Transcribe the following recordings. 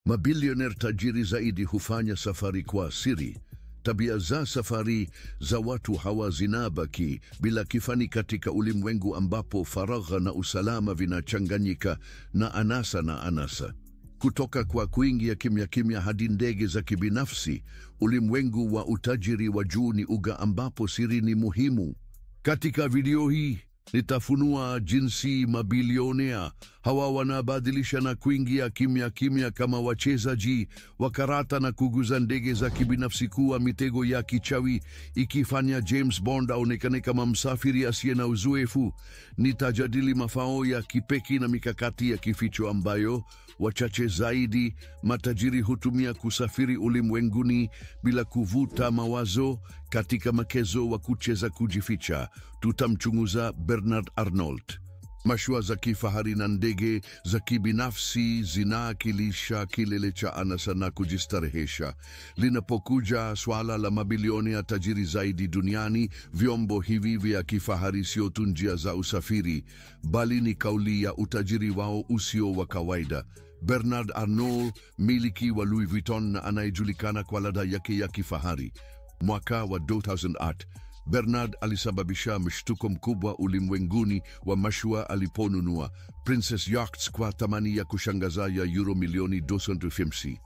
Mabilioner tajiri zaidi hufanya safari kwa siri. Tabia za safari za watu hawa zinabaki bila kifani katika ulimwengu ambapo faragha na usalama vinachanganyika na anasa. Kutoka kwa kuingia kimya kimya hadi ndege za kibinafsi, ulimwengu wa utajiri wa juu ni uga ambapo siri ni muhimu. Katika video hii nitafunua jinsi mabilionea hawa wanabadilisha na kuingia kimya kimya kama wachezaji wa karata na kuguza ndege za kibinafsi kuwa mitego ya kichawi, ikifanya James Bond aonekane kama msafiri asiye na uzoefu. Nitajadili mafao ya kipekee na mikakati ya kificho ambayo wachache zaidi matajiri hutumia kusafiri ulimwenguni bila kuvuta mawazo. Katika makezo wa kucheza kujificha, tutamchunguza Bernard Arnault. Mashua za kifahari na ndege za kibinafsi zinaakilisha kilele cha anasa na kujistarehesha. Linapokuja swala la mabilionea tajiri zaidi duniani, vyombo hivi vya kifahari sio tu njia za usafiri, bali ni kauli ya utajiri wao usio wa kawaida. Bernard Arnault, miliki wa Louis Vuitton na anayejulikana kwa ladha yake ya kifahari. Mwaka wa 2008, Bernard alisababisha mshtuko mkubwa ulimwenguni wa mashua aliponunua Princess Yachts kwa thamani ya kushangaza ya euro milioni 250.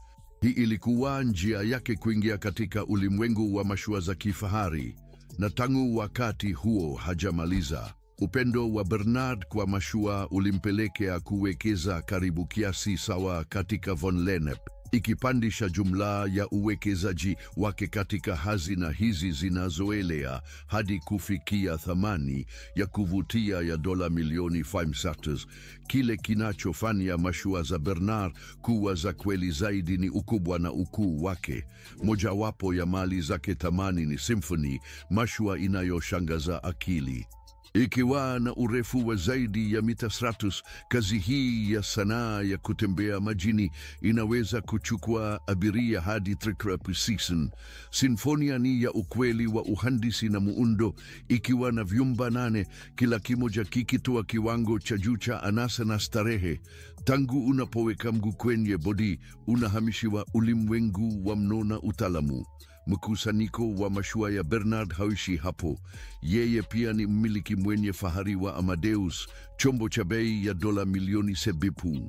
Hii ilikuwa njia yake kuingia katika ulimwengu wa mashua za kifahari, na tangu wakati huo hajamaliza. Upendo wa Bernard kwa mashua ulimpelekea kuwekeza karibu kiasi sawa katika Von Lennep, ikipandisha jumla ya uwekezaji wake katika hazina hizi zinazoelea hadi kufikia thamani ya kuvutia ya dola milioni 500. Kile kinachofanya mashua za Bernard kuwa za kweli zaidi ni ukubwa na ukuu wake. Mojawapo ya mali zake thamani ni Symphony, mashua inayoshangaza akili. Ikiwa na urefu wa zaidi ya mita 100, kazi hii ya sanaa ya kutembea majini inaweza kuchukua abiria hadi 3 season. Sinfonia ni ya ukweli wa uhandisi na muundo, ikiwa na vyumba 8, kila kimoja kikitoa kiwango cha juu cha anasa na starehe. Tangu unapoweka mguu kwenye bodi, unahamishiwa ulimwengu wa mnona utaalamu. Mkusanyiko wa mashua ya Bernard hauishi hapo. Yeye pia ni mmiliki mwenye fahari wa Amadeus, chombo cha bei ya dola milioni 7.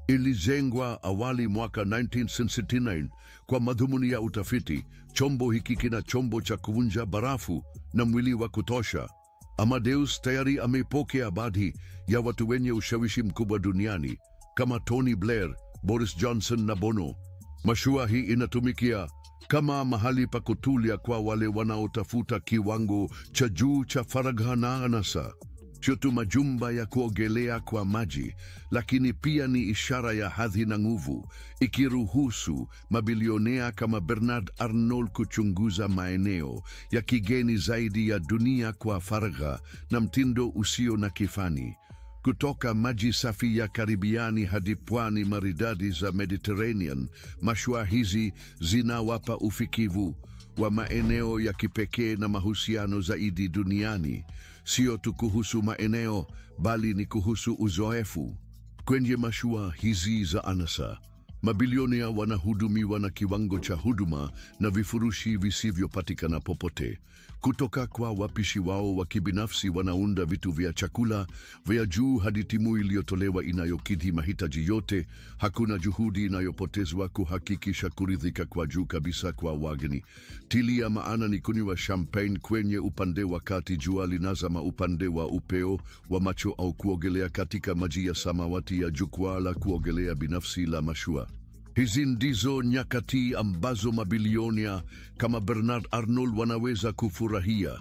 Ilijengwa awali mwaka 1969 kwa madhumuni ya utafiti. Chombo hiki kina chombo cha kuvunja barafu na mwili wa kutosha. Amadeus tayari amepokea baadhi ya watu wenye ushawishi mkubwa duniani kama Tony Blair, Boris Johnson na Bono. Mashua hii inatumikia kama mahali pa kutulia kwa wale wanaotafuta kiwango cha juu cha faragha na anasa. Sio tu majumba ya kuogelea kwa maji, lakini pia ni ishara ya hadhi na nguvu, ikiruhusu mabilionea kama Bernard Arnault kuchunguza maeneo ya kigeni zaidi ya dunia kwa faragha na mtindo usio na kifani. Kutoka maji safi ya Karibiani hadi pwani maridadi za Mediterranean, mashua hizi zinawapa ufikivu wa maeneo ya kipekee na mahusiano zaidi duniani. Sio tu kuhusu maeneo, bali ni kuhusu uzoefu. Kwenye mashua hizi za anasa, mabilionea wanahudumiwa na kiwango cha huduma na vifurushi visivyopatikana popote. Kutoka kwa wapishi wao wa kibinafsi wanaunda vitu vya chakula vya juu hadi timu iliyotolewa inayokidhi mahitaji yote. Hakuna juhudi inayopotezwa kuhakikisha kuridhika kwa juu kabisa kwa wageni. Tilia maana ni kunywa champagne kwenye upande wakati jua linazama upande wa upeo wa macho, au kuogelea katika maji ya samawati ya jukwaa la kuogelea binafsi la mashua. Hizi ndizo nyakati ambazo mabilionea kama Bernard Arnault wanaweza kufurahia.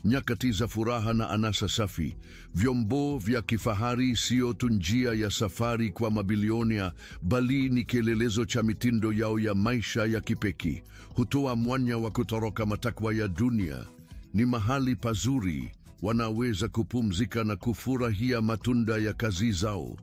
Nyakati za furaha na anasa safi. Vyombo vya kifahari sio tu njia ya safari kwa mabilionea, bali ni kielelezo cha mitindo yao ya maisha ya kipekee. Hutoa mwanya wa kutoroka matakwa ya dunia. Ni mahali pazuri wanaweza kupumzika na kufurahia matunda ya kazi zao.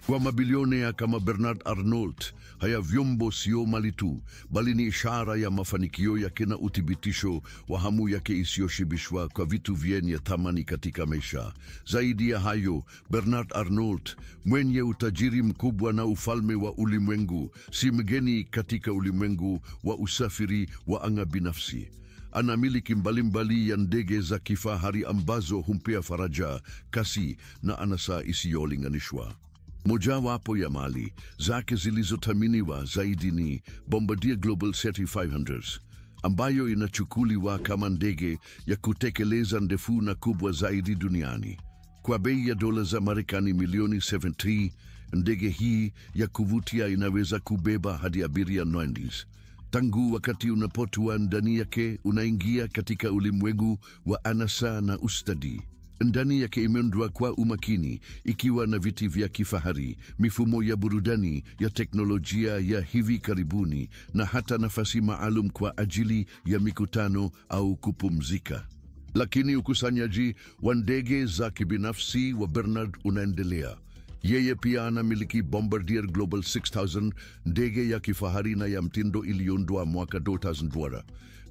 Kwa mabilionea kama Bernard Arnault, haya vyombo sio mali tu, bali ni ishara ya mafanikio yake na uthibitisho wa hamu yake isiyoshibishwa kwa vitu vyenye thamani katika maisha. Zaidi ya hayo, Bernard Arnault, mwenye utajiri mkubwa na ufalme wa ulimwengu, si mgeni katika ulimwengu wa usafiri wa anga binafsi. Ana miliki mbalimbali ya ndege za kifahari ambazo humpea faraja, kasi na anasa isiyolinganishwa. Mojawapo ya mali zake zilizothaminiwa zaidi ni Bombardier Global 7500, ambayo inachukuliwa kama ndege ya kutekeleza ndefu na kubwa zaidi duniani. Kwa bei ya dola za Marekani milioni 70, ndege hii ya kuvutia inaweza kubeba hadi abiria 90. Tangu wakati unapotua ndani yake, unaingia katika ulimwengu wa anasa na ustadi. Ndani yake imeundwa kwa umakini, ikiwa na viti vya kifahari, mifumo ya burudani ya teknolojia ya hivi karibuni, na hata nafasi maalum kwa ajili ya mikutano au kupumzika. Lakini ukusanyaji wa ndege za kibinafsi wa Bernard unaendelea. Yeye pia anamiliki Bombardier Global 6000, ndege ya kifahari na ya mtindo iliyoundwa mwaka 2000.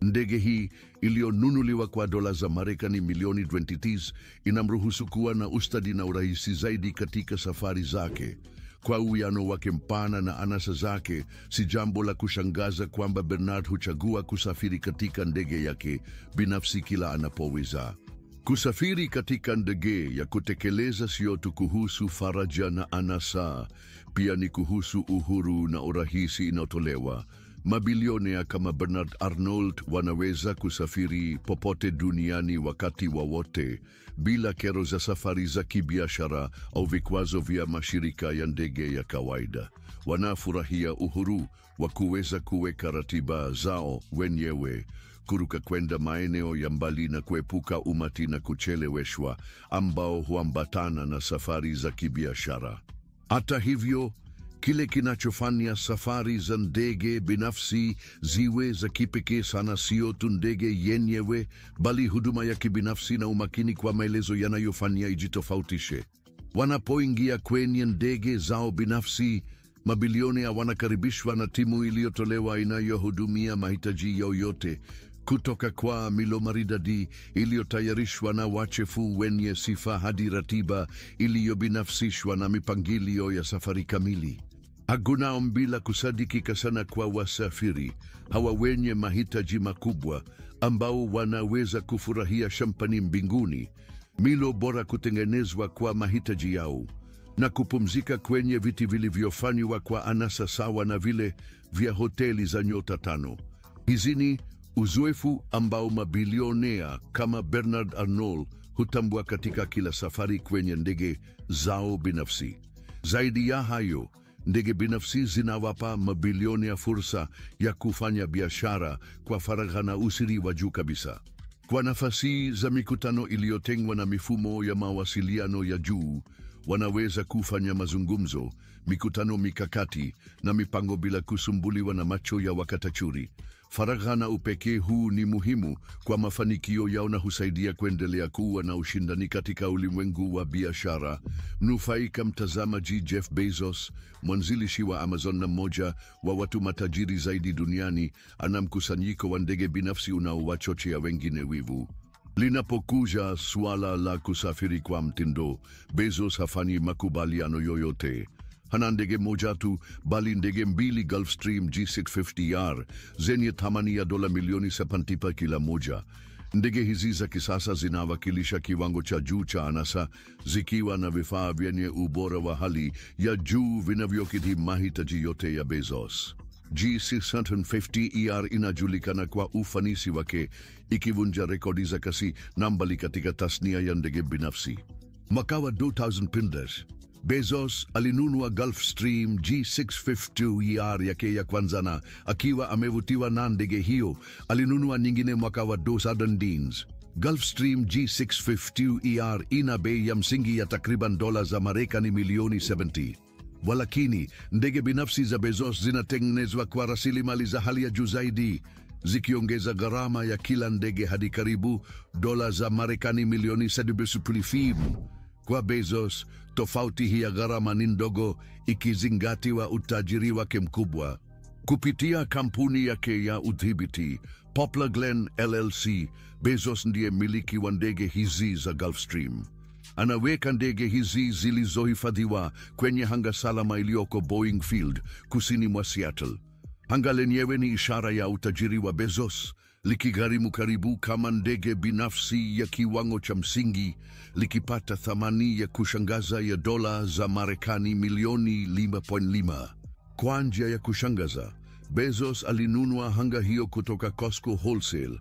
Ndege hii iliyonunuliwa kwa dola za Marekani milioni 20 inamruhusu kuwa na ustadi na urahisi zaidi katika safari zake. Kwa uwiano wake mpana na anasa zake, si jambo la kushangaza kwamba Bernard huchagua kusafiri katika ndege yake binafsi kila anapoweza. Kusafiri katika ndege ya kutekeleza sio tu kuhusu faraja na anasa, pia ni kuhusu uhuru na urahisi inayotolewa. Mabilionea kama Bernard Arnault wanaweza kusafiri popote duniani wakati wowote, bila kero za safari za kibiashara au vikwazo vya mashirika ya ndege ya kawaida. Wanafurahia uhuru wa kuweza kuweka ratiba zao wenyewe, kuruka kwenda maeneo ya mbali na kuepuka umati na kucheleweshwa ambao huambatana na safari za kibiashara. Hata hivyo, kile kinachofanya safari za ndege binafsi ziwe za kipekee sana sio tu ndege yenyewe, bali huduma ya kibinafsi na umakini kwa maelezo yanayofanya ijitofautishe. Wanapoingia kwenye ndege zao binafsi, mabilionea wanakaribishwa na timu iliyotolewa inayohudumia mahitaji yao yote, kutoka kwa milo maridadi iliyotayarishwa na wachefu wenye sifa hadi ratiba iliyobinafsishwa na mipangilio ya safari kamili. Hakuna ombi la kusadikika sana kwa wasafiri hawa wenye mahitaji makubwa, ambao wanaweza kufurahia champani mbinguni, milo bora kutengenezwa kwa mahitaji yao, na kupumzika kwenye viti vilivyofanywa kwa anasa sawa na vile vya hoteli za nyota 5. Hizi ni uzoefu ambao mabilionea kama Bernard Arnault hutambua katika kila safari kwenye ndege zao binafsi. Zaidi ya hayo, ndege binafsi zinawapa mabilionea fursa ya kufanya biashara kwa faragha na usiri wa juu kabisa. Kwa nafasi za mikutano iliyotengwa na mifumo ya mawasiliano ya juu, wanaweza kufanya mazungumzo, mikutano mikakati na mipango bila kusumbuliwa na macho ya wakatachuri. Faragha na upekee huu ni muhimu kwa mafanikio yao na husaidia kuendelea kuwa na ushindani katika ulimwengu wa biashara. Mnufaika mtazamaji Jeff Bezos, mwanzilishi wa Amazon na mmoja wa watu matajiri zaidi duniani, ana mkusanyiko wa ndege binafsi unaowachochea wengine wivu. Linapokuja suala la kusafiri kwa mtindo, Bezos hafanyi makubaliano yoyote. Hana ndege moja tu, bali ndege mbili Gulfstream G650R zenye thamani ya dola milioni 70 kila moja. Ndege hizi za kisasa zinawakilisha kiwango cha juu cha anasa, zikiwa na vifaa vyenye ubora wa hali ya juu vinavyokidhi mahitaji yote ya Bezos. G650ER inajulikana kwa ufanisi wake, ikivunja rekodi za kasi nambali katika tasnia ya ndege binafsi. Mwaka wa 2000, Bezos alinunua Gulfstream G650ER yake ya kwanza, na akiwa amevutiwa na ndege hiyo, alinunua nyingine mwaka wa 2010. Gulfstream G650ER ina bei ya msingi ya takriban dola za Marekani milioni 70. Walakini, ndege binafsi za Bezos zinatengenezwa kwa rasilimali za hali ya juu zaidi, zikiongeza gharama ya kila ndege hadi karibu dola za Marekani milioni 7.5. Kwa Bezos, tofauti hii ya gharama ni ndogo ikizingatiwa utajiri wake mkubwa. Kupitia kampuni yake ya udhibiti, Poplar Glen LLC, Bezos ndiye miliki wa ndege hizi za Gulfstream. Anaweka ndege hizi zilizohifadhiwa kwenye hanga salama iliyoko Boeing Field, kusini mwa Seattle. Hanga lenyewe ni ishara ya utajiri wa Bezos, likigharimu karibu kama ndege binafsi ya kiwango cha msingi, likipata thamani ya kushangaza ya dola za Marekani milioni 5.5. Kwa njia ya kushangaza, Bezos alinunua hanga hiyo kutoka Costco Wholesale,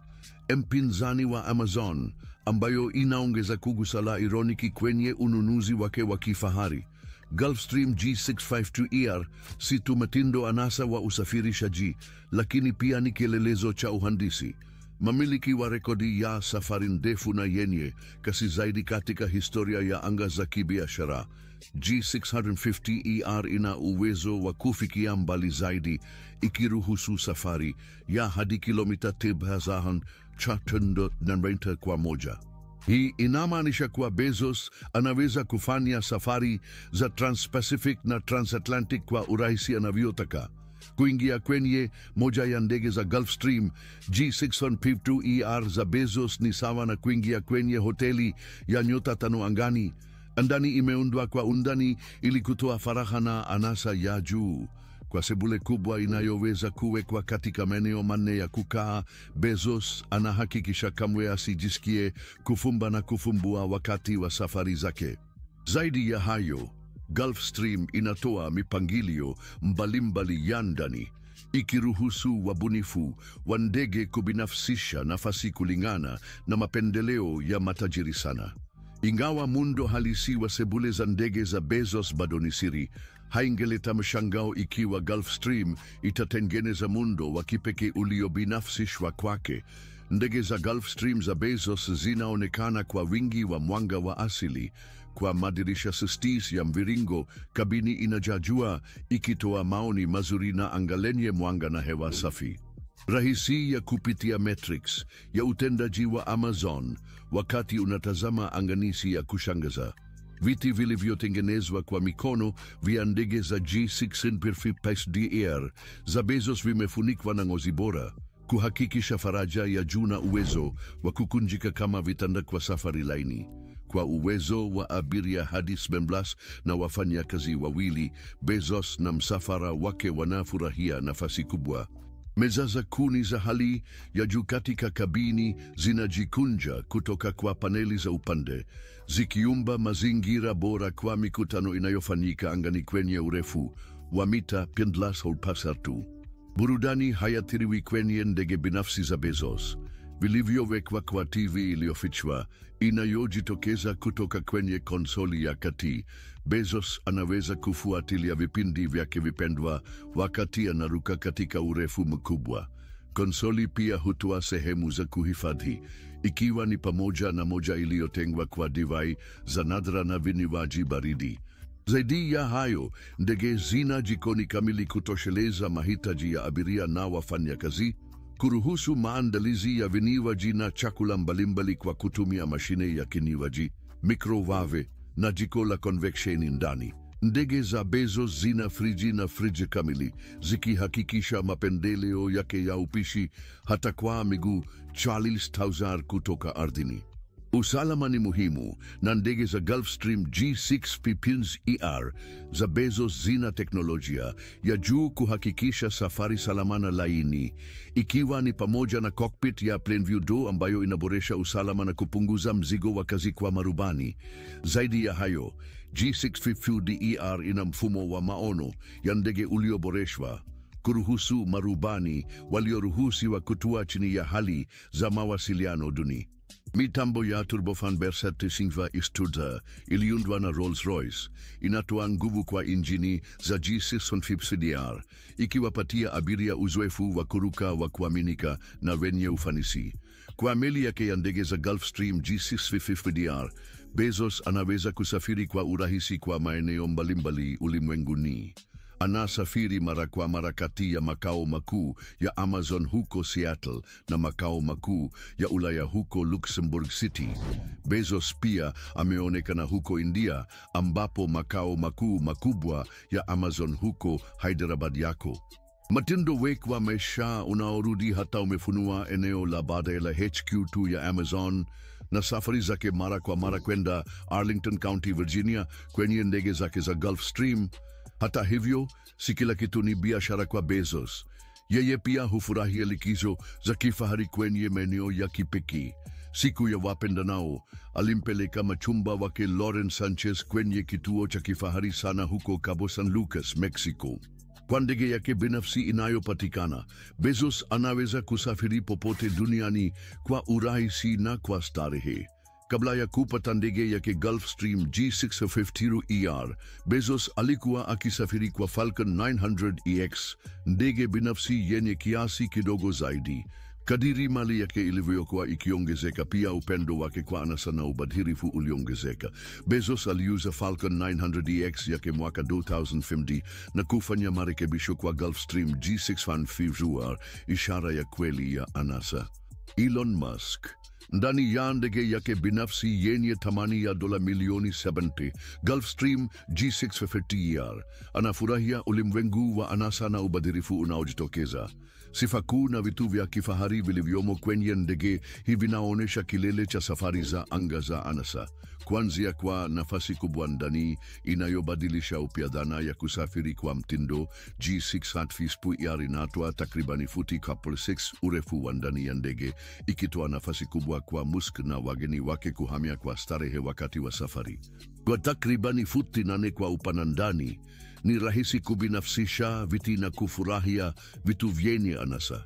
mpinzani wa Amazon, ambayo inaongeza kugusa la ironiki kwenye ununuzi wake wa kifahari. Gulfstream G652ER si tu mtindo anasa wa usafirishaji, lakini pia ni kielelezo cha uhandisi. Mamiliki wa rekodi ya safari ndefu na yenye kasi zaidi katika historia ya anga za kibiashara. G650ER ina uwezo wa kufikia mbali zaidi, ikiruhusu safari ya hadi kilomita 10,390 kwa moja. Hii inamaanisha kuwa Bezos anaweza kufanya safari za Trans-Pacific na Transatlantic kwa urahisi anavyotaka. Kuingia kwenye moja ya ndege za Gulfstream G652ER za Bezos ni sawa na kuingia kwenye hoteli ya nyota 5 angani. Ndani imeundwa kwa undani ili kutoa faragha na anasa ya juu. Kwa sebule kubwa inayoweza kuwekwa katika maeneo manne ya kukaa, Bezos anahakikisha kamwe asijisikie kufumba na kufumbua wakati wa safari zake. Zaidi ya hayo, Gulfstream inatoa mipangilio mbalimbali ya ndani, ikiruhusu wabunifu wa ndege kubinafsisha nafasi kulingana na mapendeleo ya matajiri sana. Ingawa muundo halisi wa sebule za ndege za Bezos bado ni siri, haingeleta mshangao ikiwa Gulfstream itatengeneza muundo wa kipekee uliobinafsishwa kwake. Ndege za Gulfstream za Bezos zinaonekana kwa wingi wa mwanga wa asili, kwa madirisha 60 ya mviringo, kabini inajaa jua ikitoa maoni mazuri na anga lenye mwanga na hewa safi. Rahisi ya kupitia Matrix ya utendaji wa Amazon wakati unatazama anganisi ya kushangaza. Viti vilivyotengenezwa kwa mikono vya ndege za G650ER za Bezos vimefunikwa na ngozi bora, kuhakikisha faraja ya juu na uwezo wa kukunjika kama vitanda kwa safari laini. Kwa uwezo wa abiria hadi 17 na wafanyakazi wawili, Bezos na msafara wake wanafurahia nafasi kubwa. Meza za kuni za hali ya juu katika kabini zinajikunja kutoka kwa paneli za upande, zikiumba mazingira bora kwa mikutano inayofanyika angani kwenye urefu wa mita 13. Burudani hayathiriwi kwenye ndege binafsi za Bezos, vilivyowekwa kwa TV iliyofichwa inayojitokeza kutoka kwenye konsoli ya kati. Bezos anaweza kufuatilia vipindi vyake vipendwa wakati anaruka katika urefu mkubwa. Konsoli pia hutoa sehemu za kuhifadhi, ikiwa ni pamoja na moja iliyotengwa kwa divai za nadra na vinywaji baridi. Zaidi ya hayo, ndege zina jikoni kamili kutosheleza mahitaji ya abiria na wafanyakazi, kuruhusu maandalizi ya vinywaji na chakula mbalimbali kwa kutumia mashine ya kinywaji, mikrowave na jiko la convection ndani. Ndege za Bezos zina friji na friji kamili, zikihakikisha mapendeleo yake ya upishi hata kwa miguu 40,000 kutoka ardhini. Usalama ni muhimu, na ndege za Gulfstream G650ER za Bezos zina teknolojia ya juu kuhakikisha safari salama na laini, ikiwa ni pamoja na cockpit ya PlaneView 2 ambayo inaboresha usalama na kupunguza mzigo wa kazi kwa marubani. Zaidi ya hayo, G650ER ina mfumo wa maono ya ndege ulioboreshwa, kuruhusu marubani walioruhusiwa kutua chini ya hali za mawasiliano duni. Mitambo ya turbofan Berset Istudza iliundwa na Rolls-Royce inatoa nguvu kwa injini za G650ER, ikiwapatia abiria uzoefu wa kuruka wa kuaminika na wenye ufanisi. Kwa meli yake ya ndege za Gulfstream G650ER, Bezos anaweza kusafiri kwa urahisi kwa maeneo mbalimbali ulimwenguni. anasafiri mara kwa mara kati ya makao makuu ya Amazon huko Seattle na makao makuu ya Ulaya huko Luxembourg City. Bezos pia ameonekana huko India, ambapo makao makuu makubwa ya Amazon huko Hyderabad yako. Mtindo wake wa maisha unaorudi hata umefunua eneo la baadaye la HQ2 ya Amazon na safari zake mara kwa mara kwenda Arlington County, Virginia kwenye ndege zake za Gulfstream. Hata hivyo, si kila kitu ni biashara kwa Bezos. Yeye pia hufurahia likizo za kifahari kwenye maeneo ya kipekee. Siku ya wapendanao alimpeleka mchumba wake Lauren Sanchez kwenye kituo cha kifahari sana huko Cabo San Lucas, Mexico. Kwa ndege yake binafsi inayopatikana, Bezos anaweza kusafiri popote duniani kwa urahisi na kwa starehe. Kabla ya kupata ndege yake Gulfstream G650ER, Bezos alikuwa akisafiri kwa Falcon 900EX, ndege binafsi yenye kiasi kidogo zaidi. Kadiri mali yake ilivyokuwa ikiongezeka, pia upendo wake kwa anasa na ubadhirifu uliongezeka. Bezos aliuza Falcon 900EX yake mwaka 2050 na kufanya marekebisho kwa Gulfstream G650ER, ishara ya kweli ya anasa. Elon Musk, ndani ya ndege yake binafsi yenye thamani ya dola milioni 70, Gulfstream G650ER, anafurahia ulimwengu wa anasa na ubadhirifu unaojitokeza. Sifa kuu na vitu vya kifahari vilivyomo kwenye ndege hii vinaonyesha kilele cha safari za anga za anasa. Kuanzia kwa nafasi kubwa ndani inayobadilisha upya dhana ya kusafiri kwa mtindo, G650ER inatoa takribani futi 6 urefu wa ndani ya ndege, ikitoa nafasi kubwa kwa Musk na wageni wake kuhamia kwa starehe wakati wa safari. Kwa takribani futi 8 kwa upana ndani, ni rahisi kubinafsisha viti na kufurahia vitu vyenye anasa.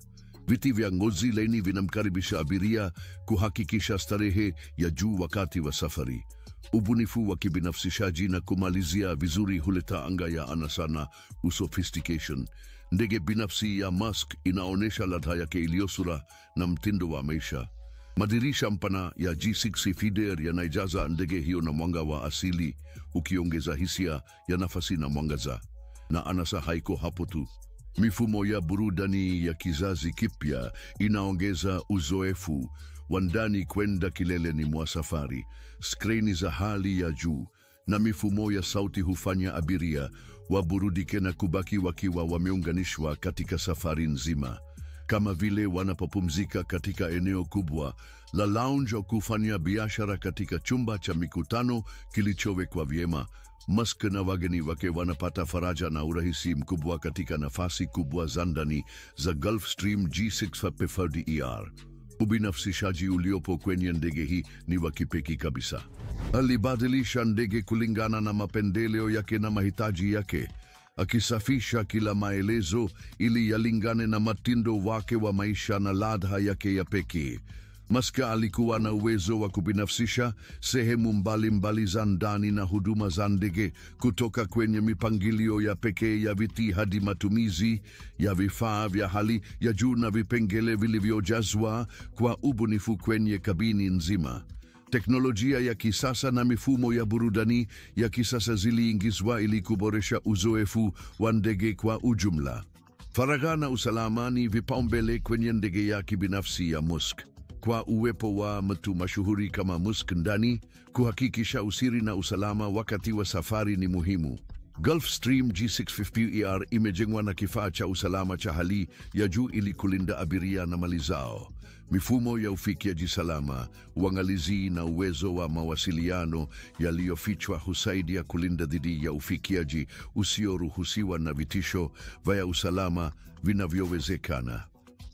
Viti vya ngozi laini vinamkaribisha abiria, kuhakikisha starehe ya juu wakati wa safari. Ubunifu wa kibinafsishaji na kumalizia vizuri huleta anga ya anasa na usophistication. Ndege binafsi ya Musk inaonesha ladha yake iliyosura na mtindo wa maisha. Madirisha mpana ya G650ER yanaijaza ndege hiyo na mwanga wa asili, ukiongeza hisia ya nafasi na mwangaza. Na anasa haiko hapo tu. Mifumo ya burudani ya kizazi kipya inaongeza uzoefu wa ndani kwenda kileleni mwa safari. Skrini za hali ya juu na mifumo ya sauti hufanya abiria waburudike na kubaki wakiwa wameunganishwa katika safari nzima. Kama vile wanapopumzika katika eneo kubwa la lounge au kufanya biashara katika chumba cha mikutano kilichowekwa vyema, Musk na wageni wake wanapata faraja na urahisi mkubwa katika nafasi kubwa za ndani za Gulfstream G650ER. Ubinafsishaji uliopo kwenye ndege hii ni wa kipekee kabisa. Alibadilisha ndege kulingana na mapendeleo yake na mahitaji yake, akisafisha kila maelezo ili yalingane na mtindo wake wa maisha na ladha yake ya pekee. Musk alikuwa na uwezo wa kubinafsisha sehemu mbalimbali za ndani na huduma za ndege, kutoka kwenye mipangilio ya pekee ya viti hadi matumizi ya vifaa vya hali ya juu na vipengele vilivyojazwa kwa ubunifu kwenye kabini nzima. Teknolojia ya kisasa na mifumo ya burudani ya kisasa ziliingizwa ili kuboresha uzoefu wa ndege kwa ujumla. Faragha na usalama ni vipaumbele kwenye ndege ya kibinafsi ya Musk. Kwa uwepo wa mtu mashuhuri kama Musk ndani, kuhakikisha usiri na usalama wakati wa safari ni muhimu. Gulfstream G650ER imejengwa na kifaa cha usalama cha hali ya juu ili kulinda abiria na mali zao. Mifumo ya ufikiaji salama, uangalizi na uwezo wa mawasiliano yaliyofichwa husaidia kulinda dhidi ya ufikiaji usioruhusiwa na vitisho vya usalama vinavyowezekana.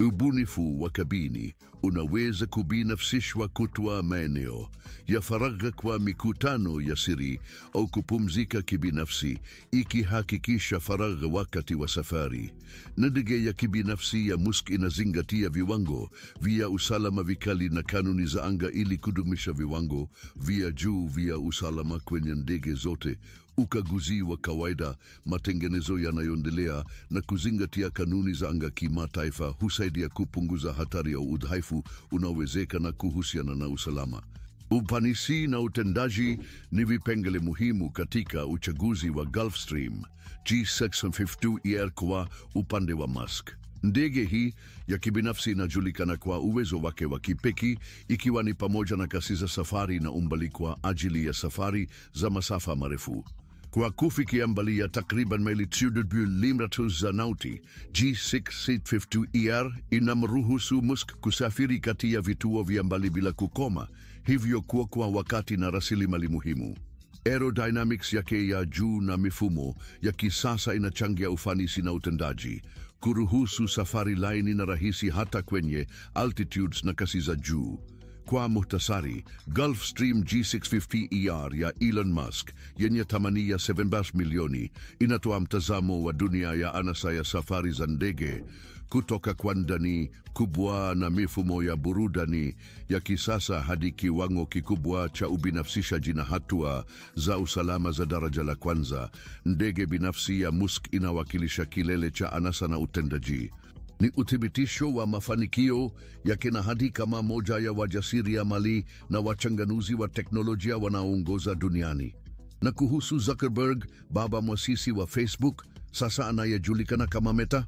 Ubunifu wa kabini unaweza kubinafsishwa kutoa maeneo ya faragha kwa mikutano ya siri au kupumzika kibinafsi, ikihakikisha faragha wakati wa safari. Ndege ya kibinafsi ya Musk inazingatia viwango vya usalama vikali na kanuni za anga ili kudumisha viwango vya juu vya usalama kwenye ndege zote. Ukaguzi wa kawaida, matengenezo yanayoendelea na kuzingatia kanuni za anga kimataifa husaidia kupunguza hatari ya udhaifu unaowezekana kuhusiana na usalama. Ufanisi na utendaji ni vipengele muhimu katika uchaguzi wa Gulfstream G650ER kwa upande wa Musk. Ndege hii ya kibinafsi inajulikana kwa uwezo wake wa kipekee, ikiwa ni pamoja na kasi za safari na umbali kwa ajili ya safari za masafa marefu. Kwa kufikia mbali ya takriban maili 300 za nauti, G650ER inamruhusu Musk kusafiri kati ya vituo vya mbali bila kukoma, hivyo kuokoa wakati na rasilimali muhimu. Aerodynamics yake ya juu na mifumo ya kisasa inachangia ufanisi na utendaji, kuruhusu safari laini na rahisi hata kwenye altitudes na kasi za juu. Kwa muhtasari, Gulfstream G650ER ya Elon Musk yenye thamani ya 7 milioni inatoa mtazamo wa dunia ya anasa ya safari za ndege, kutoka kwa ndani kubwa na mifumo ya burudani ya kisasa hadi kiwango kikubwa cha ubinafsishaji na hatua za usalama za daraja la kwanza. Ndege binafsi ya Musk inawakilisha kilele cha anasa na utendaji. Ni uthibitisho wa mafanikio yake na hadi kama moja ya wajasiriamali na wachanganuzi wa teknolojia wanaoongoza duniani. Na kuhusu Zuckerberg, baba mwasisi wa Facebook, sasa anayejulikana kama Meta,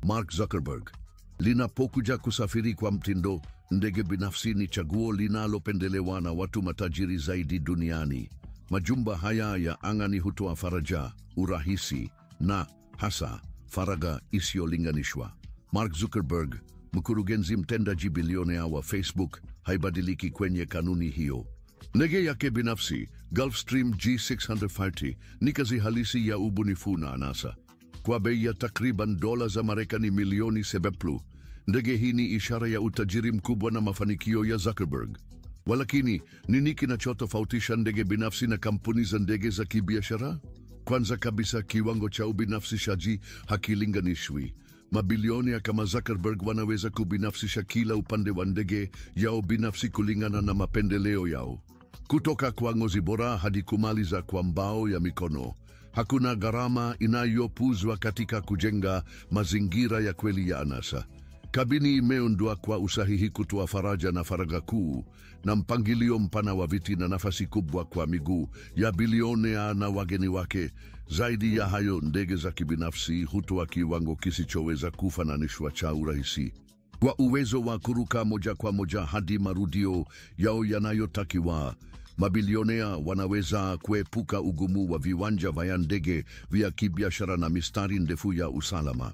Mark Zuckerberg. Linapokuja kusafiri kwa mtindo, ndege binafsi ni chaguo linalopendelewa na watu matajiri zaidi duniani. Majumba haya ya angani hutoa faraja, urahisi na hasa faragha isiyolinganishwa. Mark Zuckerberg, mkurugenzi mtendaji bilionea wa Facebook, haibadiliki kwenye kanuni hiyo. Ndege yake binafsi, Gulfstream G650, ni kazi halisi ya ubunifu na anasa. Kwa bei ya takriban dola za Marekani milioni 7, ndege hii ni ishara ya utajiri mkubwa na mafanikio ya Zuckerberg. Walakini, nini kinachotofautisha ndege binafsi na kampuni za ndege za kibiashara? Kwanza kabisa, kiwango cha ubinafsishaji hakilinganishwi. Mabilionea kama Zuckerberg wanaweza kubinafsisha kila upande wa ndege yao binafsi kulingana na mapendeleo yao. Kutoka kwa ngozi bora hadi kumaliza kwa mbao ya mikono. Hakuna gharama inayopuzwa katika kujenga mazingira ya kweli ya anasa. Kabini imeundwa kwa usahihi kutoa faraja na faragha kuu, na mpangilio mpana wa viti na nafasi kubwa kwa miguu ya bilionea na wageni wake. Zaidi ya hayo, ndege za kibinafsi hutoa kiwango kisichoweza kufananishwa cha urahisi. Kwa uwezo wa kuruka moja kwa moja hadi marudio yao yanayotakiwa, mabilionea wanaweza kuepuka ugumu wa viwanja vya ndege vya kibiashara na mistari ndefu ya usalama.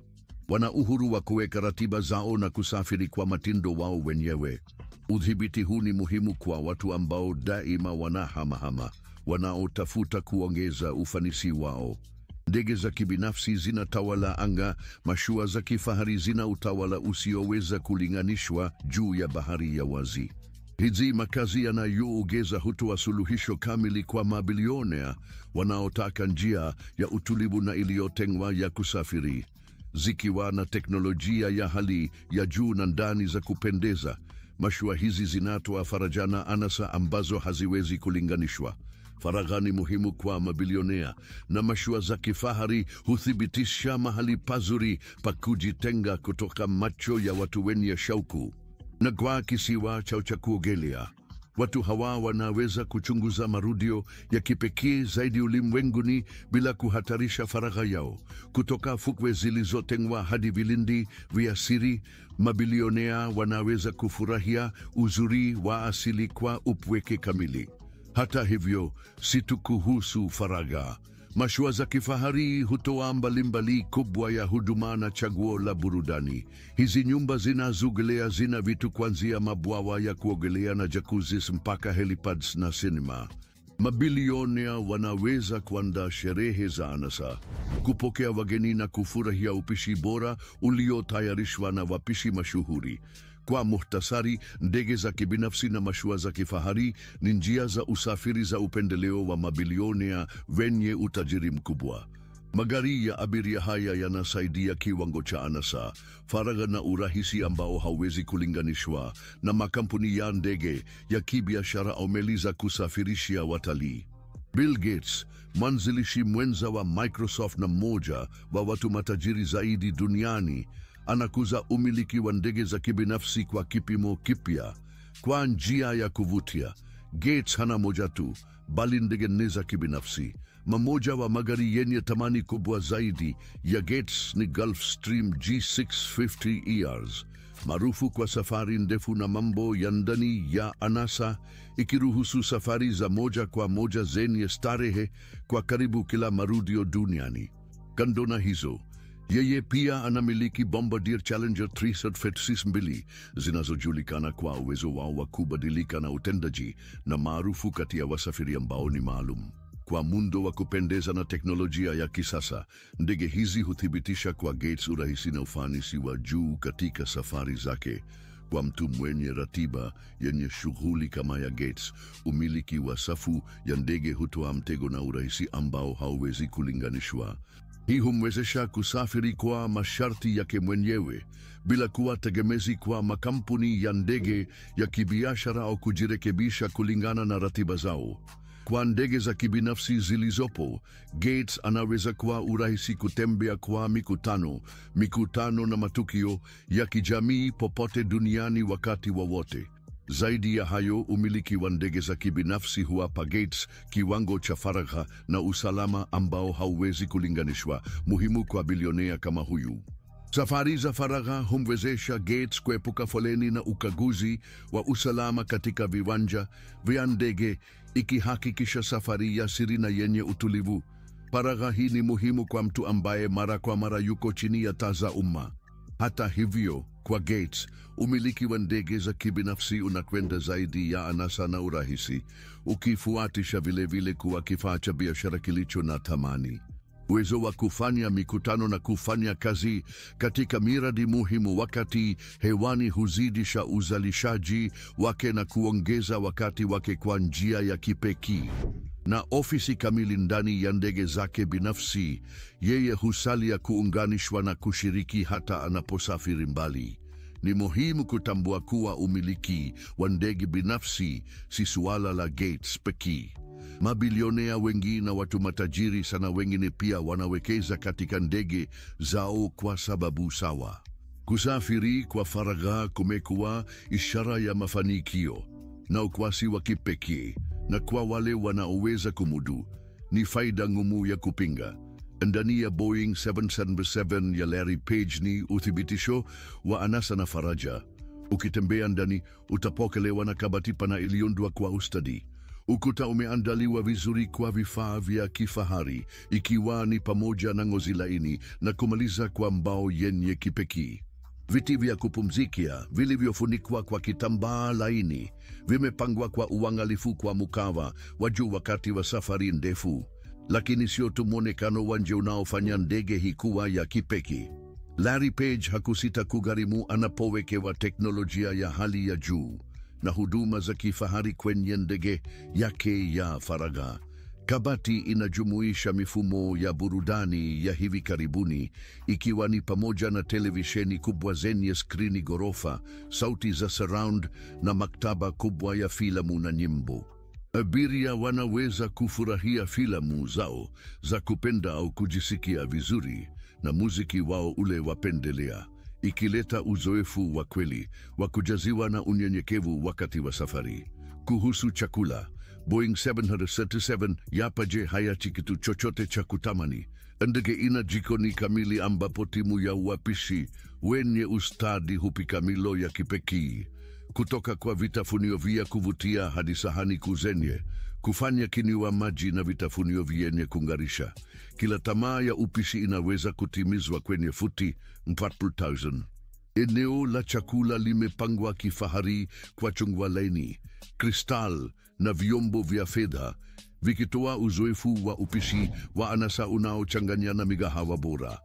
Wana uhuru wa kuweka ratiba zao na kusafiri kwa mtindo wao wenyewe. Udhibiti huu ni muhimu kwa watu ambao daima wanahamahama, wanaotafuta kuongeza ufanisi wao. Ndege za kibinafsi zinatawala anga, mashua za kifahari zina utawala usioweza kulinganishwa juu ya bahari ya wazi. Hizi makazi yanayoongeza hutoa suluhisho kamili kwa mabilionea wanaotaka njia ya utulivu na iliyotengwa ya kusafiri. Zikiwa na teknolojia ya hali ya juu na ndani za kupendeza, mashua hizi zinatoa faraja na anasa ambazo haziwezi kulinganishwa. Faragha ni muhimu kwa mabilionea, na mashua za kifahari huthibitisha mahali pazuri pa kujitenga kutoka macho ya watu wenye shauku. Na kwa kisiwa chao cha kuogelea, watu hawa wanaweza kuchunguza marudio ya kipekee zaidi ulimwenguni bila kuhatarisha faragha yao. Kutoka fukwe zilizotengwa hadi vilindi vya siri, mabilionea wanaweza kufurahia uzuri wa asili kwa upweke kamili. Hata hivyo, si tu kuhusu faragha. Mashua za kifahari hutoa mbalimbali kubwa ya huduma na chaguo la burudani. Hizi nyumba zinazogelea zina vitu kuanzia mabwawa ya kuogelea na jacuzzis mpaka helipads na sinema. Mabilionea wanaweza kuandaa sherehe za anasa, kupokea wageni na kufurahia upishi bora uliotayarishwa na wapishi mashuhuri. Kwa muhtasari, ndege za kibinafsi na mashua za kifahari ni njia za usafiri za upendeleo wa mabilionea wenye utajiri mkubwa. Magari ya abiria haya yanasaidia kiwango cha anasa, faragha na urahisi ambao hauwezi kulinganishwa na makampuni ya ndege ya kibiashara au meli za kusafirisha watalii. Bill Gates, mwanzilishi mwenza wa Microsoft na mmoja wa watu matajiri zaidi duniani, anakuza umiliki wa ndege za kibinafsi kwa kipimo kipya. Kwa njia ya kuvutia, Gates hana moja tu, bali ndege nne za kibinafsi. Mmoja wa magari yenye thamani kubwa zaidi ya Gates ni Gulfstream G650ERs, maarufu kwa safari ndefu na mambo ya ndani ya anasa, ikiruhusu safari za moja kwa moja zenye starehe kwa karibu kila marudio duniani. Kando na hizo, yeye pia anamiliki Bombardier Challenger 332 zinazojulikana kwa uwezo wao wa kubadilika na utendaji na maarufu kati ya wasafiri ambao ni maalum. Kwa muundo wa kupendeza na teknolojia ya kisasa, ndege hizi huthibitisha kwa Gates urahisi na ufanisi wa juu katika safari zake. Kwa mtu mwenye ratiba yenye shughuli kama ya Gates, umiliki wa safu ya ndege hutoa mtego na urahisi ambao hauwezi kulinganishwa. Hii humwezesha kusafiri kwa masharti yake mwenyewe bila kuwa tegemezi kwa makampuni ya ndege ya kibiashara au kujirekebisha kulingana na ratiba zao. Kwa ndege za kibinafsi zilizopo, Gates anaweza kwa urahisi kutembea kwa mikutano na matukio ya kijamii popote duniani wakati wowote. Zaidi ya hayo, umiliki wa ndege za kibinafsi huwapa Gates kiwango cha faragha na usalama ambao hauwezi kulinganishwa, muhimu kwa bilionea kama huyu. Safari za faragha humwezesha Gates kuepuka foleni na ukaguzi wa usalama katika viwanja vya ndege, ikihakikisha safari ya siri na yenye utulivu. Faragha hii ni muhimu kwa mtu ambaye mara kwa mara yuko chini ya taa za umma. Hata hivyo, kwa Gates, umiliki wa ndege za kibinafsi unakwenda zaidi ya anasa na urahisi, ukifuatisha vile kuwa kifaa cha biashara kilicho na thamani. Uwezo wa kufanya mikutano na kufanya kazi katika miradi muhimu wakati hewani huzidisha uzalishaji wake na kuongeza wakati wake kwa njia ya kipekee. Na ofisi kamili ndani ya ndege zake binafsi, yeye husalia kuunganishwa na kushiriki hata anaposafiri mbali. Ni muhimu kutambua kuwa umiliki wa ndege binafsi si suala la Gates pekee. Mabilionea wengi na watu matajiri sana wengine pia wanawekeza katika ndege zao kwa sababu sawa. Kusafiri kwa faragha kumekuwa ishara ya mafanikio na ukwasi wa kipekee, na kwa wale wanaoweza kumudu, ni faida ngumu ya kupinga. Ndani ya Boeing 777 ya Larry Page ni uthibitisho wa anasa na faraja. Ukitembea ndani, utapokelewa na kabati pana iliyoundwa kwa ustadi. Ukuta umeandaliwa vizuri kwa vifaa vya kifahari, ikiwa ni pamoja na ngozi laini na kumaliza kwa mbao yenye kipekee. Viti vya kupumzikia vilivyofunikwa kwa kitambaa laini vimepangwa kwa uangalifu kwa mkava wa juu wakati wa safari ndefu. Lakini sio tu muonekano wa nje unaofanya ndege hii kuwa ya kipekee. Larry Page hakusita kugharimu anapowekewa teknolojia ya hali ya juu na huduma za kifahari kwenye ndege yake ya faragha. Kabati inajumuisha mifumo ya burudani ya hivi karibuni, ikiwa ni pamoja na televisheni kubwa zenye skrini ghorofa, sauti za surround na maktaba kubwa ya filamu na nyimbo. Abiria wanaweza kufurahia filamu zao za kupenda au kujisikia vizuri na muziki wao ule wapendelea, ikileta uzoefu wa kweli wa kujaziwa na unyenyekevu wakati wa safari. Kuhusu chakula, Boeing 737 yapaje hayachi kitu chochote cha kutamani. Ndege ina jikoni kamili ambapo timu ya wapishi wenye ustadi hupika milo ya kipekee, kutoka kwa vitafunio vya kuvutia hadi sahani kuzenye kufanya kinywa maji na vitafunio vyenye kungarisha. Kila tamaa ya upishi inaweza kutimizwa kwenye futi 4,000. Eneo la chakula limepangwa kifahari kwa chungwa laini, kristal na vyombo vya fedha, vikitoa uzoefu wa upishi wa anasa unaochanganya na migahawa bora.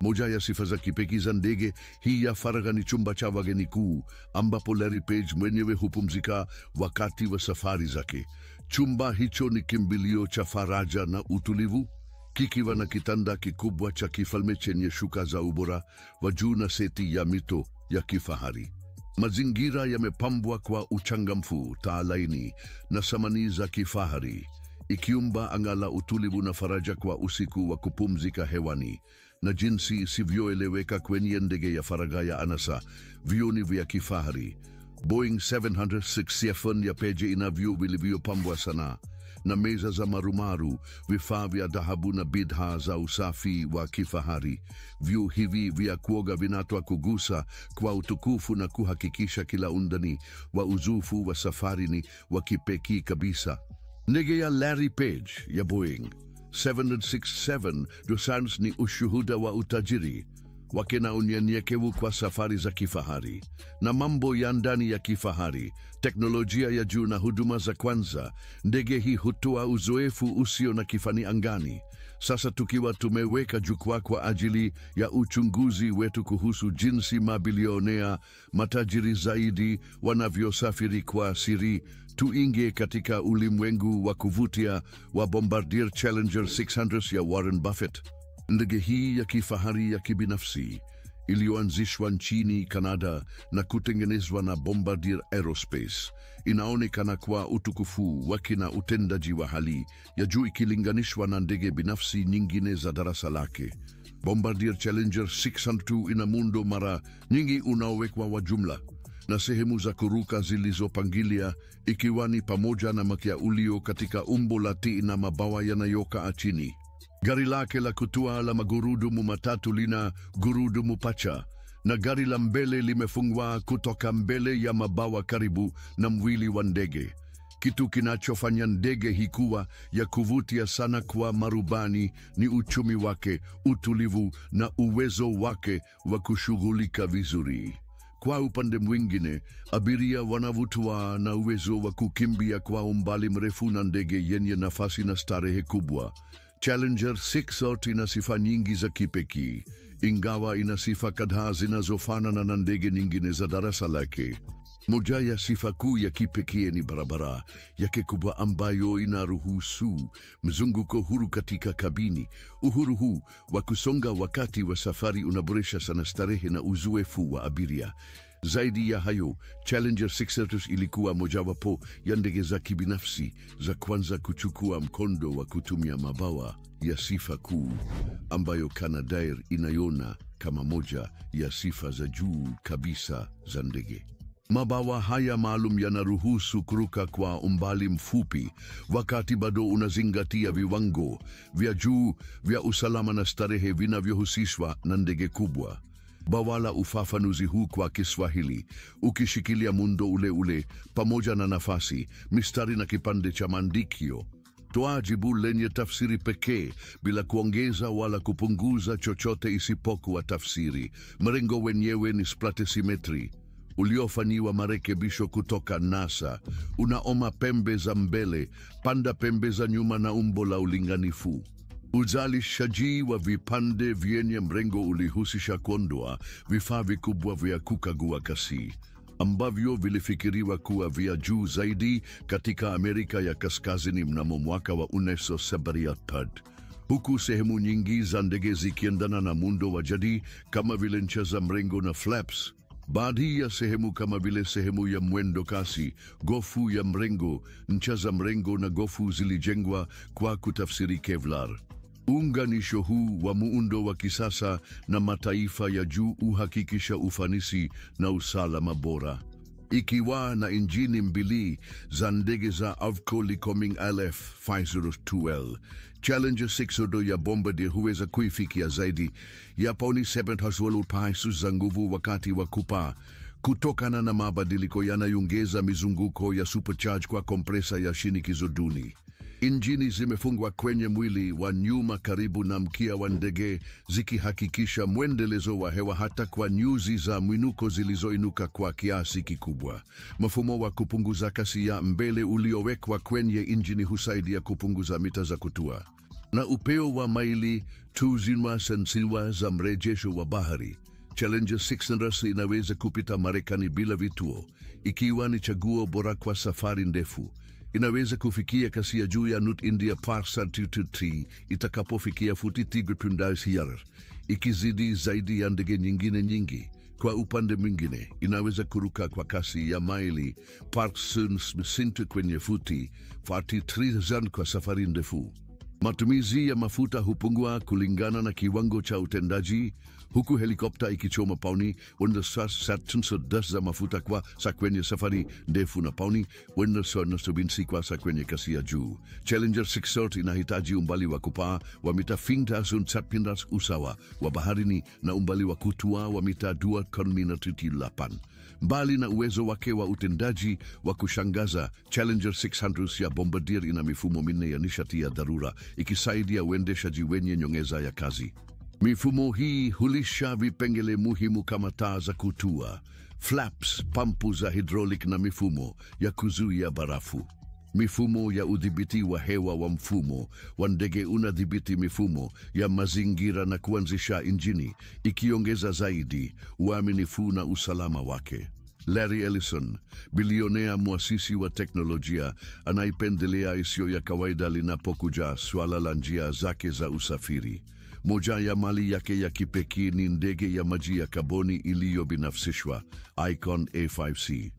Moja ya sifa za kipekee za ndege hii ya faragha ni chumba cha wageni kuu, ambapo Larry Page mwenyewe hupumzika wakati wa safari zake. Chumba hicho ni kimbilio cha faraja na utulivu, kikiwa na kitanda kikubwa cha kifalme chenye shuka za ubora wa juu na seti ya mito ya kifahari. Mazingira yamepambwa kwa uchangamfu, taa laini na samani za kifahari, ikiumba anga la utulivu na faraja kwa usiku wa kupumzika hewani. Na jinsi isivyoeleweka kwenye ndege ya faragha ya anasa, vioni vya kifahari, Boeing 767 ya peje ina vyoo vilivyopambwa sana na meza za marumaru, vifaa vya dhahabu na bidhaa za usafi wa kifahari. Vyoo hivi vya kuoga vinatoa kugusa kwa utukufu na kuhakikisha kila undani wa uzoefu wa safari ni wa kipekee kabisa. Ndege ya Larry Page ya Boeing 767 Dosans ni ushuhuda wa utajiri wake na unyenyekevu kwa safari za kifahari na mambo ya ndani ya kifahari, teknolojia ya juu na huduma za kwanza. Ndege hii hutoa uzoefu usio na kifani angani. Sasa tukiwa tumeweka jukwaa kwa ajili ya uchunguzi wetu kuhusu jinsi mabilionea matajiri zaidi wanavyosafiri kwa siri, tuingie katika ulimwengu wa kuvutia wa Bombardier Challenger 600 ya Warren Buffett. Ndege hii ya kifahari ya kibinafsi iliyoanzishwa nchini Canada na kutengenezwa na Bombardier Aerospace inaonekana kwa utukufu wake na utendaji wa hali ya juu ikilinganishwa na ndege binafsi nyingine za darasa lake. Bombardier Challenger 600 ina muundo mara nyingi unaowekwa wa jumla na sehemu za kuruka zilizopangilia, ikiwa ni pamoja na mkia ulio katika umbo la T na mabawa yanayokaa chini. Gari lake la kutua la magurudumu matatu lina gurudumu pacha na gari la mbele limefungwa kutoka mbele ya mabawa karibu na mwili wa ndege. Kitu kinachofanya ndege hii kuwa ya kuvutia sana kwa marubani ni uchumi wake, utulivu na uwezo wake wa kushughulika vizuri. Kwa upande mwingine, abiria wanavutwa na uwezo wa kukimbia kwa umbali mrefu na ndege yenye nafasi na starehe kubwa. Challenger 600 ina sifa nyingi za kipekee, ingawa ina sifa kadhaa zinazofanana na ndege nyingine za darasa lake. Moja ya sifa kuu ya kipekee ni barabara yake kubwa ambayo inaruhusu mzunguko huru katika kabini. Uhuru huu wa kusonga wakati wa safari unaboresha sana starehe na uzoefu wa abiria. Zaidi ya hayo, Challenger 600 ilikuwa mojawapo ya ndege za kibinafsi za kwanza kuchukua mkondo wa kutumia mabawa ya sifa kuu, ambayo Canadair inaiona kama moja ya sifa za juu kabisa za ndege. Mabawa haya maalum yanaruhusu kuruka kwa umbali mfupi wakati bado unazingatia viwango vya juu vya usalama na starehe vinavyohusishwa na ndege kubwa. Bawala ufafanuzi huu kwa Kiswahili, ukishikilia muundo ule ule pamoja na nafasi, mistari na kipande cha maandikio. Toa jibu lenye tafsiri pekee bila kuongeza wala kupunguza chochote isipokuwa tafsiri. Mrengo wenyewe ni splatesimetri uliofanyiwa marekebisho kutoka NASA. Unaoma pembe za mbele, panda pembe za nyuma na umbo la ulinganifu. Uzalishaji wa vipande vyenye mrengo ulihusisha kuondoa vifaa vikubwa vya kukagua kasi ambavyo vilifikiriwa kuwa vya juu zaidi katika Amerika ya Kaskazini mnamo mwaka wa 1973, huku sehemu nyingi za ndege zikiendana na muundo wa jadi kama vile ncha za mrengo na flaps. Baadhi ya sehemu kama vile sehemu ya mwendo kasi, gofu ya mrengo, ncha za mrengo na gofu zilijengwa kwa kutafsiri Kevlar. Uunganisho huu wa muundo wa kisasa na mataifa ya juu uhakikisha ufanisi na usalama bora. Ikiwa na injini mbili za ndege za Avco Lycoming LF 502L, Challenger 600 ya Bombardier huweza kuifikia zaidi ya pauni 7 pasu za nguvu wakati wa kupaa, kutokana na mabadiliko yanayoongeza mizunguko ya supercharge kwa kompresa ya shinikizo duni. Injini zimefungwa kwenye mwili wa nyuma karibu na mkia wa ndege, zikihakikisha mwendelezo wa hewa hata kwa nyuzi za mwinuko zilizoinuka kwa kiasi kikubwa. Mfumo wa kupunguza kasi ya mbele uliowekwa kwenye injini husaidia kupunguza mita za kutua na upeo wa maili tuzinwa sensiwa za mrejesho wa bahari. Challenger 600 inaweza kupita Marekani bila vituo, ikiwa ni chaguo bora kwa safari ndefu. Inaweza kufikia kasi ya juu ya Nut India Parsat itakapofikia futi 3.6, ikizidi zaidi ya ndege nyingine nyingi. Kwa upande mwingine, inaweza kuruka kwa kasi ya maili Parsat kwenye futi 43,000 kwa safari ndefu. Matumizi ya mafuta hupungua kulingana na kiwango cha utendaji, huku helikopta ikichoma pauni wenda za mafuta kwa sa kwenye safari ndefu na pauni wenda subinsi kwa sa kwenye kasi ya juu. Challenger 6 inahitaji umbali wa kupaa wa mita 5,700 usawa wa baharini na umbali wa kutua wa mita 2,8. Mbali na uwezo wake wa utendaji wa kushangaza, Challenger 600 ya Bombardier ina mifumo minne ya nishati ya dharura ikisaidia uendeshaji wenye nyongeza ya kazi. Mifumo hii hulisha vipengele muhimu kama taa za kutua, flaps, pampu za hydraulic na mifumo ya kuzuia barafu. Mifumo ya udhibiti wa hewa wa mfumo wa ndege unadhibiti mifumo ya mazingira na kuanzisha injini, ikiongeza zaidi uaminifu na usalama wake. Larry Ellison, bilionea mwasisi wa teknolojia, anaipendelea isiyo ya kawaida linapokuja swala la njia zake za usafiri. Moja ya mali yake ya kipekee ni ndege ya maji ya kaboni iliyobinafsishwa, Icon A5C.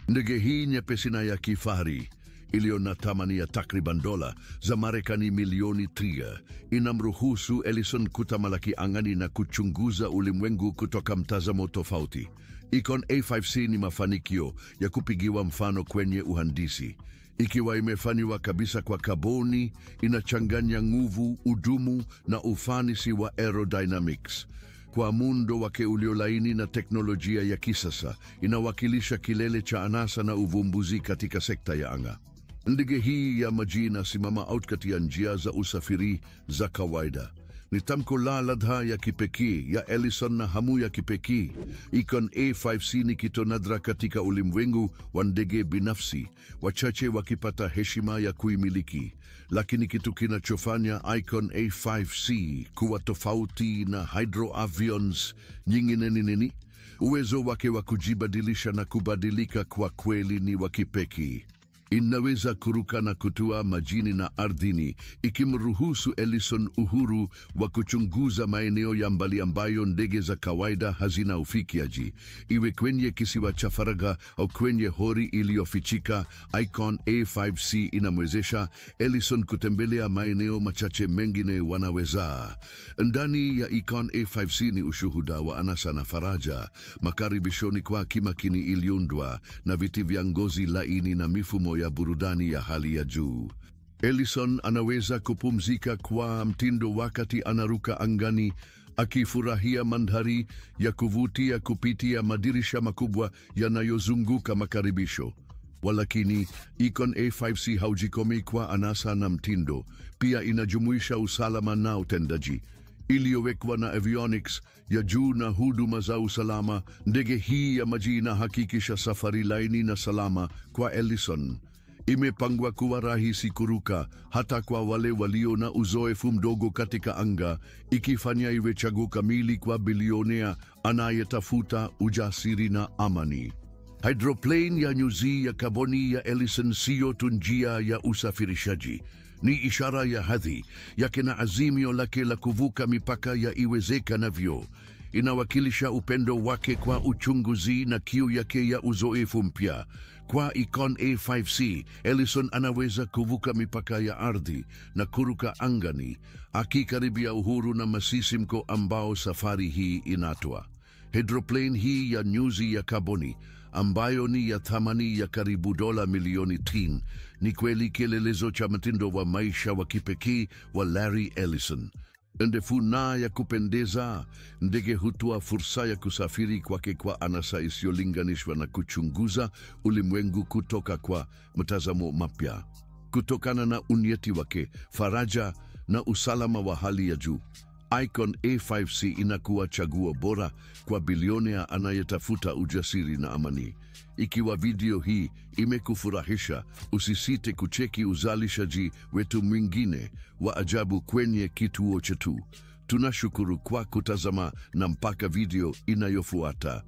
Ndege hii nyepesi na ya kifahari iliyo na thamani ya takriban dola za Marekani milioni 3 inamruhusu Ellison kutamalaki angani na kuchunguza ulimwengu kutoka mtazamo tofauti. Icon A5C ni mafanikio ya kupigiwa mfano kwenye uhandisi. Ikiwa imefanywa kabisa kwa kaboni, inachanganya nguvu, udumu na ufanisi wa aerodynamics. Kwa muundo wake uliolaini na teknolojia ya kisasa, inawakilisha kilele cha anasa na uvumbuzi katika sekta ya anga. Ndege hii ya maji inasimama kati ya njia za usafiri za kawaida. Ni tamko la ladha ya kipekee ya Ellison na hamu ya kipekee. Icon A5C ni kitu nadra katika ulimwengu wa ndege binafsi, wachache wakipata heshima ya kuimiliki. Lakini kitu kinachofanya Icon A5C kuwa tofauti na hydroavions nyingine ni nini? Uwezo wake wa kujibadilisha na kubadilika kwa kweli ni wa kipekee. Inaweza kuruka na kutua majini na ardhini, ikimruhusu Ellison uhuru wa kuchunguza maeneo ya mbali ambayo ndege za kawaida hazina ufikiaji. Iwe kwenye kisiwa cha faragha au kwenye hori iliyofichika, Icon A5C inamwezesha Ellison kutembelea maeneo machache mengine wanaweza. Ndani ya Icon A5C ni ushuhuda wa anasa na faraja, makaribishoni kwa kimakini iliundwa na viti vya ngozi laini na mifumo ya burudani ya hali ya juu. Ellison anaweza kupumzika kwa mtindo wakati anaruka angani, akifurahia mandhari ya kuvutia kupitia madirisha makubwa yanayozunguka makaribisho. Walakini, Icon A5C haujikomi kwa anasa na mtindo, pia inajumuisha usalama na utendaji. Iliyowekwa na avionics ya juu na huduma za usalama, ndege hii ya maji inahakikisha safari laini na salama kwa Ellison. Imepangwa kuwa rahisi kuruka hata kwa wale walio na uzoefu mdogo katika anga, ikifanya iwe chaguo kamili kwa bilionea anayetafuta ujasiri na amani. Hydroplane ya nyuzi ya kaboni ya Ellison siyo tu njia ya usafirishaji, ni ishara ya hadhi yake na azimio lake la kuvuka mipaka ya iwezekanavyo. Inawakilisha upendo wake kwa uchunguzi na kiu yake ya uzoefu mpya. Kwa Icon A5C, Ellison anaweza kuvuka mipaka ya ardhi na kuruka angani, akikaribia uhuru na masisimko ambao safari hii inatoa. Hydroplane hii ya nyuzi ya kaboni, ambayo ni ya thamani ya karibu dola milioni 10, ni kweli kielelezo cha mtindo wa maisha wa kipekee wa Larry Ellison. Ndefu na ya kupendeza, ndege hutoa fursa ya kusafiri kwake kwa anasa isiyolinganishwa na kuchunguza ulimwengu kutoka kwa mtazamo mapya. Kutokana na unyeti wake, faraja na usalama wa hali ya juu, Icon A5C inakuwa chaguo bora kwa bilionea anayetafuta ujasiri na amani. Ikiwa video hii imekufurahisha, usisite kucheki uzalishaji wetu mwingine wa ajabu kwenye kituo chetu. Tunashukuru kwa kutazama na mpaka video inayofuata.